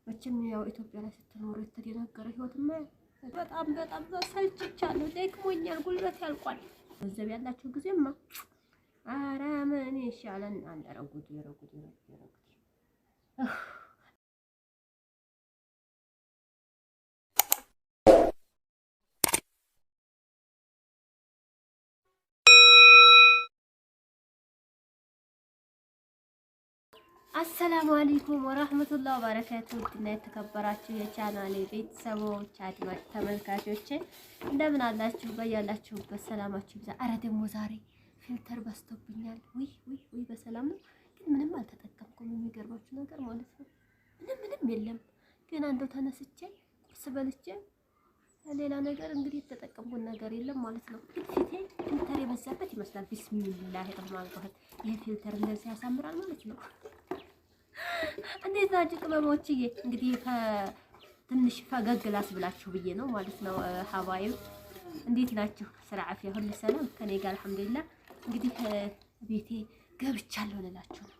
መቼም ያው ኢትዮጵያ ላይ ስትኖር የተደናገረ ህይወትማ በጣም ሰልችቻለሁ። ደክሞኛል፣ ጉልበት ያልቋል። ገንዘብ ያላችሁ ጊዜማ ኧረ ምን ይሻለን አለ። ኧረ ጉድ አሰላሙ አለይኩም ወራህመቱላሂ ወበረካቱሁ። እና የተከበራችሁ የቻናሌ ቤተሰቦች አድማጭ ተመልካቾቼ እንደምን አላችሁ? በያላችሁበት ሰላማችሁ ይብዛ። አረ ደግሞ ዛሬ ፊልተር በዝቶብኛል። ውይ በሰላም ነው፣ ግን ምንም አልተጠቀምኩም። የሚገርማችሁ ነገር ማለት ነው ምንም የለም። ግን አንዱ ተነስቼ ቁርስ በልቼ ሌላ ነገር እንግዲህ የተጠቀምኩት ነገር የለም ማለት ነው። ግን ፊቴ ፊልተር የበዛበት ይመስላል። ቢስሚላሂ ረህማን ረሂም። ይሄ ፊልተር እንደዚህ ያሳምራል ማለት ነው። እንዴት ናችሁ ቅመሞችዬ? እንግዲህ ትንሽ ፈገግ ላስብላችሁ ብዬ ነው ማለት ነው። ሀባዩ እንዴት ናችሁ? ስራ አፍያ ሁሉ ሰላም ከኔ ጋር አልሐምዱሊላህ። እንግዲህ ቤቴ ገብቻለሁ ልላችሁ ነው።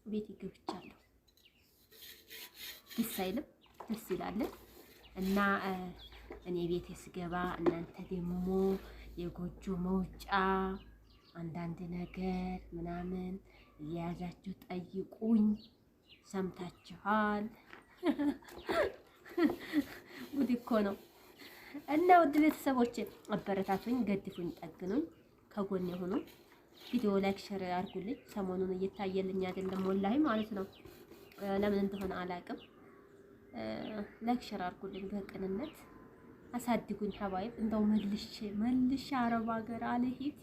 ቤቴ ገብቻለሁ። ደስ አይልም? ደስ ይላል። እና እኔ ቤቴ ስገባ እናንተ ደግሞ የጎጆ መውጫ አንዳንድ ነገር ምናምን እየያዛችሁ ጠይቁኝ። ሰምታችኋል? ጉድ እኮ ነው። እና ውድ ቤተሰቦቼ አበረታቱኝ፣ ገድፉኝ፣ ጠግኑኝ፣ ከጎኔ ሆኖ ቪዲዮ ላይክ ሼር አድርጉልኝ። ሰሞኑን እየታየልኝ አይደለም ወላሂ ማለት ነው። ለምን እንደሆነ አላውቅም። ላይክ ሼር አድርጉልኝ፣ በቅንነት አሳድጉኝ። ሀባይብ እንደው መልሼ አረብ ሀገር አልሄድ።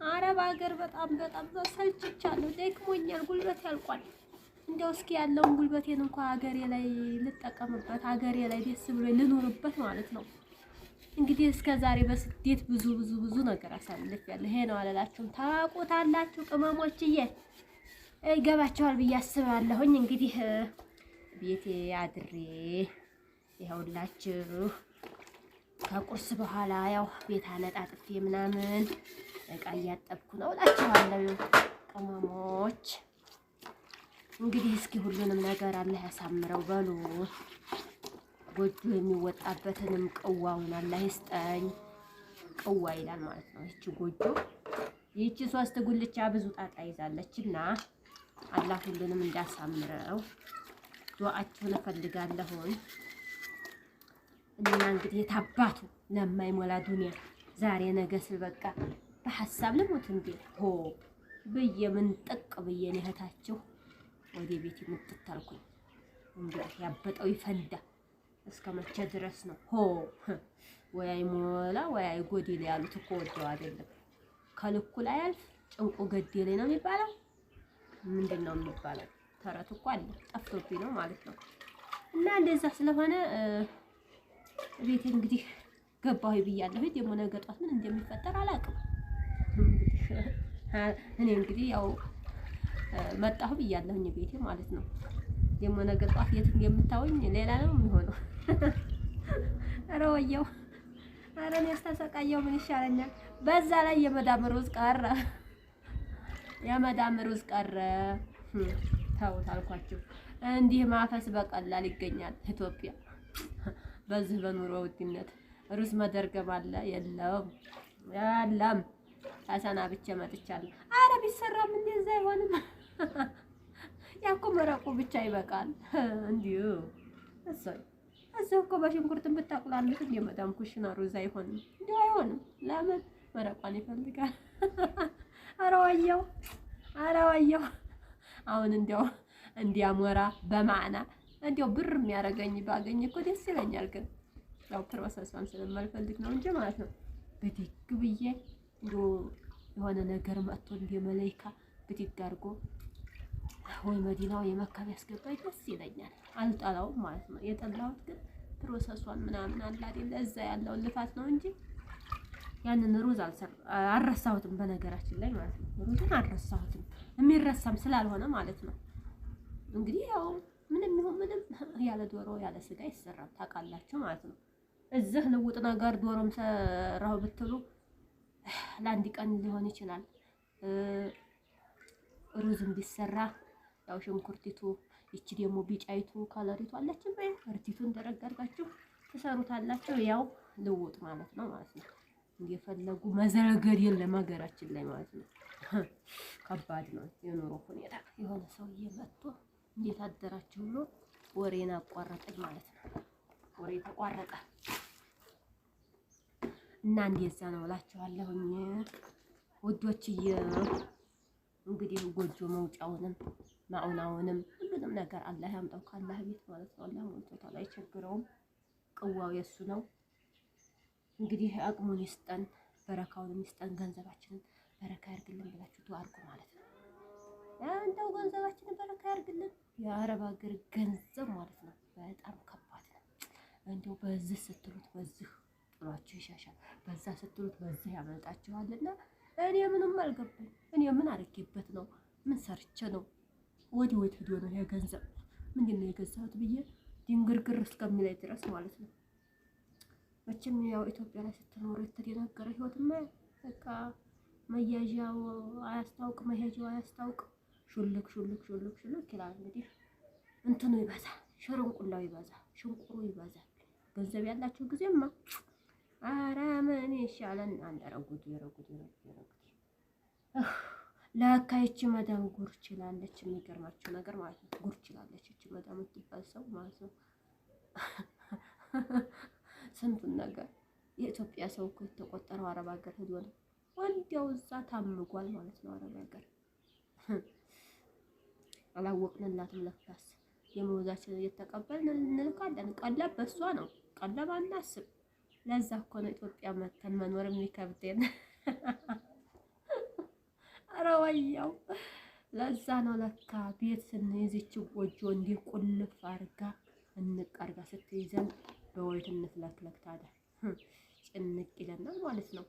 አረብ ሀገር በጣም ሰልችቻለሁ፣ ደክሞኛል፣ ጉልበት ያልቋል። እንደው እስኪ ያለውን ጉልበቴን እንኳን ሀገሬ ላይ ልጠቀምበት፣ ሀገሬ ላይ ደስ ብሎ ልኖርበት ማለት ነው። እንግዲህ እስከ ዛሬ በስደት ብዙ ነገር አሳልፌያለሁ። ይሄ ነው አላላችሁም? ታውቁታላችሁ ቅመሞችዬ፣ ይገባችኋል ብዬ አስባለሁኝ። እንግዲህ ቤቴ አድሬ ይኸውላችሁ ከቁርስ በኋላ ያው ቤት አነጣጥፌ ምናምን እቃ እያጠብኩ ነው እላችኋለሁ ቅመሞች። እንግዲህ እስኪ ሁሉንም ነገር አላህ ያሳምረው በሉ። ጎጆ የሚወጣበትንም ቅዋውን አላህ ይስጠኝ። ቅዋ ይላል ማለት ነው። ይቺ ጎጆ ይቺ 3 ጉልቻ ብዙ ጣጣ ይዛለችና አላህ ሁሉንም እንዳሳምረው ዱዓችሁን እፈልጋለሁኝ። እና እንግዲህ የታባቱ ለማይሞላ ዱንያ ዛሬ ነገ ስል በቃ በሐሳብ ልሞት እንዴ ሆ ብዬ ምን ጥቅ ብዬ ነው እህታችሁ ወደ ቤት የምትታልኩኝ። እንግዲህ ያበጠው ይፈንዳ። እስከ መቼ ድረስ ነው? ሆ ወይ አይሞላ ወይ አይጎድል ያሉት እኮ ወደው አይደለም። ከልኩ ላይ አልፍ ጭንቁ ገደለ ነው የሚባለው። ምንድን ነው የሚባለው? ተረት እኮ አለ፣ ጠፍቶብኝ ነው ማለት ነው። እና እንደዛ ስለሆነ ቤት እንግዲህ ገባሁ ብያለሁ። ደግሞ ነገ ጧት ምን እንደሚፈጠር አላውቅም። እኔ እንግዲህ ያው መጣሁ ብያለሁኝ ቤቴ ማለት ነው። ደግሞ ነገ ጧት የት እንደምታወኝ ሌላ ነው የሚሆነው። ኧረ ወየው፣ ኧረ እኔ አስተሰቃየሁ። ምን ይሻለኛል? በዛ ላይ የመዳም ሩዝ ቀረ፣ ተውት አልኳችሁ። እንዲህ ማፈስ በቀላል ይገኛል ኢትዮጵያ። በዚህ በኑሮ ውድነት ሩዝ መደርገም አለ የለም። ተሰናብቼ መጥቻለሁ። ኧረ ቢሰራም እንደዛ አይሆንም። ያኮ መረቁ ብቻ ይበቃል። እንዲሁ እዛው እኮ በሽንኩርት ብታቁላሉት እንደ መዳም ኩሽና ሩዝ አይሆንም፣ እንዲሁ አይሆንም። ለምን መረቋን ይፈልጋል። ኧረ ወየው። አሁን እንዲያው እንዲያሞራ በማዕና እንዲያው ብር የሚያደርገኝ ባገኝ እኮ ደስ ይለኛል። ግን ያው ፕሮሰሷን ስለማልፈልግ ነው እንጂ ማለት ነው። ብድግ ብዬ እንደው የሆነ ነገር መጥቶ እንደ መላኢካ ብድግ አድርጎ ወይ መዲናው የመካ ያስገባኝ ደስ ይለኛል። አልጠላውም ማለት ነው። የጠላሁት ግን ፕሮሰሷን ምናምን አለ አይደል? እዛ ያለውን ልፋት ነው እንጂ ያንን ሩዝ አልረሳሁትም። በነገራችን ላይ ማለት ነው ሩዝን አልረሳሁትም፣ የሚረሳም ስላልሆነ ማለት ነው። እንግዲህ ያው ምንም ይሁን ምንም ያለ ዶሮ ያለ ስጋ ይሰራል ታውቃላችሁ ማለት ነው። እዚህ ልውጥ ነገር ዶሮም ሰራው ብትሉ ለአንድ ቀን ሊሆን ይችላል። ሩዝም ቢሰራ ያው ሽንኩርቲቱ እቺ ደግሞ ቢጫይቱ ካለሪቱ አለች እርቲቱን ተረጋጋችሁ ተሰሩታላችሁ ያው ልውጥ ማለት ነው እንደፈለጉ መዘረገድ የለም ሀገራችን ላይ ማለት ነው። ከባድ ነው የኑሮ ሁኔታ። የሆነ ሰውዬ መጥቶ እንዴት አደራችሁ ብሎ ወሬን አቋረጠኝ ማለት ነው። ወሬ ተቋረጠ እና እንደዛ ነው እላችኋለሁኝ ውዶችዬ። እንግዲህ ጎጆ መውጫውንም ማውናውንም ሁሉንም ነገር አላህ ያምጣው ካላህ ቤት ማለት ነው። አላህ ሞልቶታል አይቸግረውም። ቅዋው የሱ ነው። እንግዲህ አቅሙን ይስጠን፣ በረካውን ይስጠን፣ ገንዘባችንን በረካ ያርግልን ብላችሁ ዱአ አድርጉ ማለት ነው። እንደው ገንዘባችንን በረካ ያርግልን። የአረብ ሀገር ገንዘብ ማለት ነው በጣም ከባድ ነው። እንደው በዚህ ስትሉት በዚህ ጥሏችሁ ይሻሻል፣ በዛ ስትሉት በዚህ ያመልጣችኋልና እኔ ምንም አልገባኝ። እኔ ምን አርጌበት ነው? ምን ሰርቼ ነው? ወዲ ሄዶ ነው ይሄ ገንዘብ ምንድነው የገዛሁት ብዬ ድንግርግር እስከሚላይ ድረስ ማለት ነው። መቼም ያው ኢትዮጵያ ላይ ስትኖሩ የተደናገረ ህይወትማ በቃ መያዣው አያስታውቅ መሄጃው አያስታውቅ ሹልክ ይላል። እንግዲህ እንትኑ ይበዛል፣ ሽርንቁላው ይበዛል፣ ሽንቁሩ ይበዛል። ገንዘብ ያላችሁ ጊዜማ ኧረ ምን ይሻለን አንደረጉት ይረጉት ለካ ይቺ መዳም ጉር ይችላለች። የሚገርማችሁ ነገር ማለት ነው ጉር ይችላለች ይቺ መዳም የምትባል ሰው ማለት ነው። ስንቱን ነገር የኢትዮጵያ ሰው እኮ የተቆጠረው አረብ ሀገር ሄዶ ነው ወንዲያው እዛ ታምጓል ማለት ነው። አረብ ሀገር አላወቅንላትም። ለካስ የመወዛችን እየተቀበልን እንልካለን። ቀለብ በሷ ነው፣ ቀለብ አናስብ። ለዛ እኮ ነው ኢትዮጵያ መተን መኖር የሚከብደን። ኧረ ወያው ለዛ ነው ለካ ቤት ስንይዝ ይቺ ጎጆ እንዲህ ቁልፍ አርጋ እንቀርጋ ስትይዘን በወይት እንፍለክለክ ታዲያ ጭንቅ ይለናል ማለት ነው።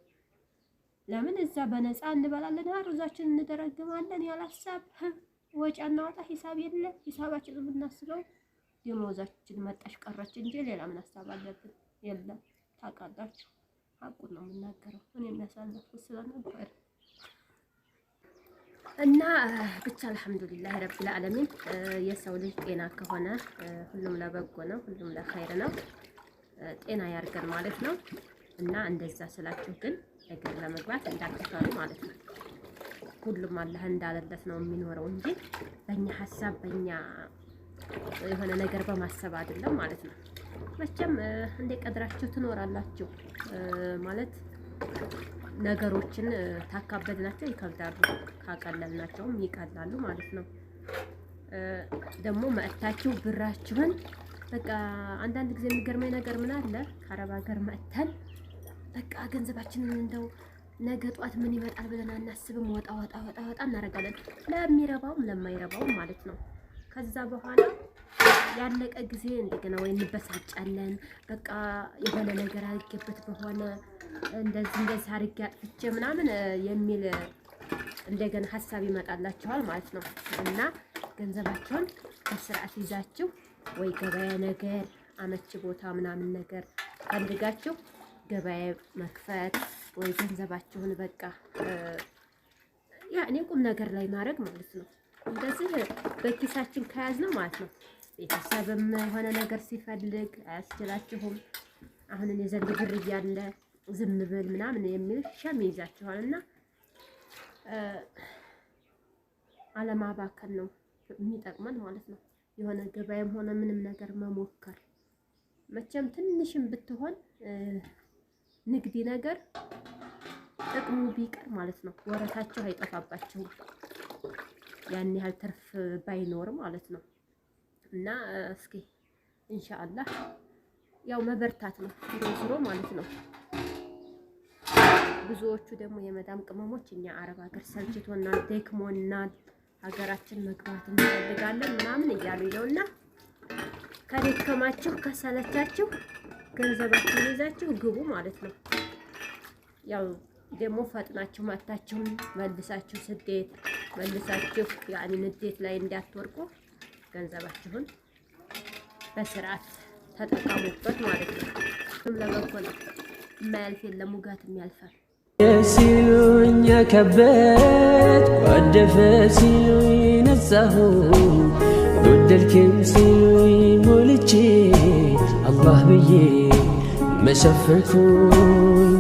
ለምን እዛ በነፃ እንበላለን፣ ሩዛችን እንደረግማለን። ያላሳብ ወጪ እናወጣ ሂሳብ የለ። ሂሳባችን የምናስበው ደሞዛችን መጣሽ ቀረች እንጂ ሌላ ምን ሀሳብ አለብን? የለም። ታውቃላችሁ፣ ሀቁን ነው የምናገረው። እኔ የሚያሳልፉት ስለነበር እና ብቻ አልሐምዱሊላህ ረቢል ዓለሚን። የሰው ልጅ ጤና ከሆነ ሁሉም ለበጎ ነው፣ ሁሉም ለኸይር ነው። ጤና ያርገን ማለት ነው። እና እንደዛ ስላችሁ ግን እግር ለመግባት እንዳትፈሩ ማለት ነው። ሁሉም አላህ እንዳለለት ነው የሚኖረው እንጂ በእኛ ሀሳብ በእኛ የሆነ ነገር በማሰብ አይደለም ማለት ነው። መቼም እንደ ቀድራችሁ ትኖራላችሁ ማለት ነገሮችን ታካበድናቸው ይከብዳሉ፣ ካቀለልናቸውም ይቀላሉ ማለት ነው። ደግሞ መጥታችሁ ብራችሁን በቃ አንዳንድ ጊዜ የሚገርመኝ ነገር ምን አለ ከአረብ ሀገር መጥተን በቃ ገንዘባችንን እንደው ነገ ጧት ምን ይመጣል ብለን አናስብም። ወጣ እናደርጋለን፣ ለሚረባውም ለማይረባውም ማለት ነው። ከዛ በኋላ ያለቀ ጊዜ እንደገና ወይ እንበሳጫለን። በቃ የሆነ ነገር አድርጌበት በሆነ እንደዚህ አድርጌ አጥፍቼ ምናምን የሚል እንደገና ሀሳብ ይመጣላችኋል ማለት ነው። እና ገንዘባችሁን በስርዓት ይዛችሁ ወይ ገበያ ነገር አመች ቦታ ምናምን ነገር ፈልጋችሁ ገበያ መክፈት ወይ ገንዘባችሁን በቃ ያኔ ቁም ነገር ላይ ማድረግ ማለት ነው። እንደዚህ በኪሳችን ከያዝነው ማለት ነው ቤተሰብም የሆነ ነገር ሲፈልግ አያስችላችሁም። አሁን እኔ ዘንድ ብር እያለ ዝም ብል ምናምን የሚል ሸም ይዛችኋልና አለማባከን ነው የሚጠቅመን ማለት ነው። የሆነ ገበያም ሆነ ምንም ነገር መሞከር መቼም ትንሽም ብትሆን ንግዲ ነገር ጥቅሙ ቢቀር ማለት ነው ወረታችሁ አይጠፋባችሁም። ያን ያህል ትርፍ ባይኖር ማለት ነው። እና እስኪ ኢንሻአላህ ያው መበርታት ነው ዞሮ ማለት ነው። ብዙዎቹ ደግሞ የመዳም ቅመሞች እኛ አረብ ሀገር ሰልችቶናል፣ ደክሞናል፣ ሀገራችን መግባት እንፈልጋለን ምናምን እያሉ ነውና ከደከማችሁ ከሰለቻችሁ ገንዘባችሁን ይዛችሁ ግቡ ማለት ነው። ያው ደግሞ ፈጥናችሁ መታችሁ መልሳችሁ ስደት መልሳችሁ ያኔ ንዴት ላይ እንዳትወርቁ ገንዘባችሁን በስርዓት ተጠቀሙበት ማለት ነው። ለበጎ ነው፣ የማያልፍ የለም ውጋትም ያልፋል። ሲሉኝ ከበት ወደፈ ሲሉኝ ነጻሁ ገደልክም ሲሉኝ ሞልቼ አላህ ብዬ መሸፈንኩኝ